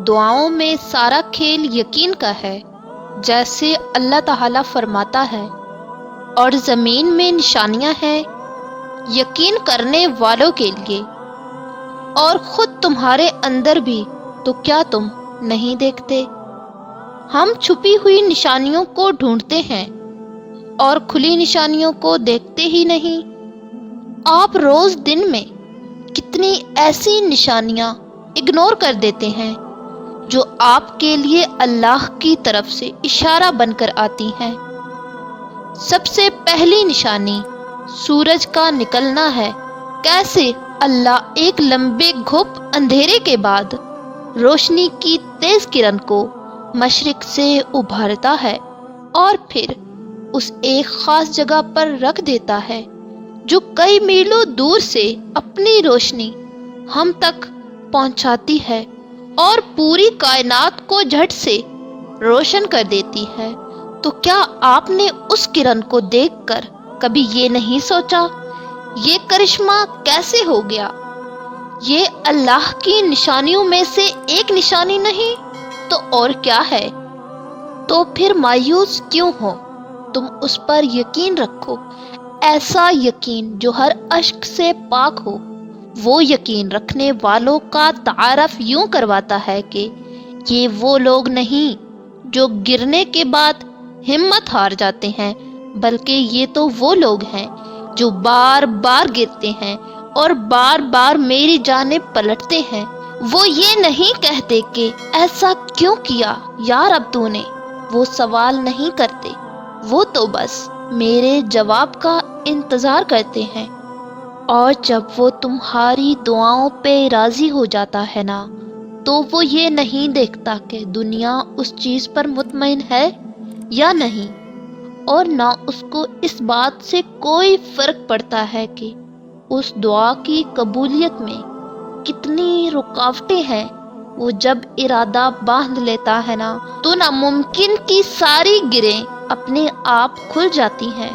دعاؤں میں سارا کھیل یقین کا ہے، جیسے اللہ تعالیٰ فرماتا ہے، اور زمین میں نشانیاں ہیں یقین کرنے والوں کے لیے، اور خود تمہارے اندر بھی، تو کیا تم نہیں دیکھتے؟ ہم چھپی ہوئی نشانیوں کو ڈھونڈتے ہیں اور کھلی نشانیوں کو دیکھتے ہی نہیں۔ آپ روز دن میں کتنی ایسی نشانیاں اگنور کر دیتے ہیں جو آپ کے لیے اللہ کی طرف سے اشارہ بن کر آتی ہیں۔ سب سے پہلی نشانی سورج کا نکلنا ہے۔ کیسے اللہ ایک لمبے گھپ اندھیرے کے بعد روشنی کی تیز کرن کو مشرق سے ابھارتا ہے اور پھر اس ایک خاص جگہ پر رکھ دیتا ہے جو کئی میلوں دور سے اپنی روشنی ہم تک پہنچاتی ہے اور پوری کائنات کو جھٹ سے روشن کر دیتی ہے۔ تو کیا آپ نے اس کرن کو دیکھ کر کبھی یہ نہیں سوچا، یہ کرشمہ کیسے ہو گیا؟ یہ اللہ کی نشانیوں میں سے ایک نشانی نہیں تو اور کیا ہے؟ تو پھر مایوس کیوں ہو؟ تم اس پر یقین رکھو، ایسا یقین جو ہر اشک سے پاک ہو۔ وہ یقین رکھنے والوں کا تعارف یوں کرواتا ہے کہ یہ وہ لوگ نہیں جو گرنے کے بعد ہمت ہار جاتے ہیں، بلکہ یہ تو وہ لوگ ہیں جو بار بار گرتے ہیں اور بار بار میری جانب پلٹتے ہیں۔ وہ یہ نہیں کہتے کہ ایسا کیوں کیا یا رب تو نے، وہ سوال نہیں کرتے، وہ تو بس میرے جواب کا انتظار کرتے ہیں۔ اور جب وہ تمہاری دعاؤں پہ راضی ہو جاتا ہے نا، تو وہ یہ نہیں دیکھتا کہ دنیا اس چیز پر مطمئن ہے یا نہیں، اور نہ اس کو اس بات سے کوئی فرق پڑتا ہے کہ اس دعا کی قبولیت میں کتنی رکاوٹیں ہیں۔ وہ جب ارادہ باندھ لیتا ہے نا، تو ناممکن کی ساری گریں اپنے آپ کھل جاتی ہیں۔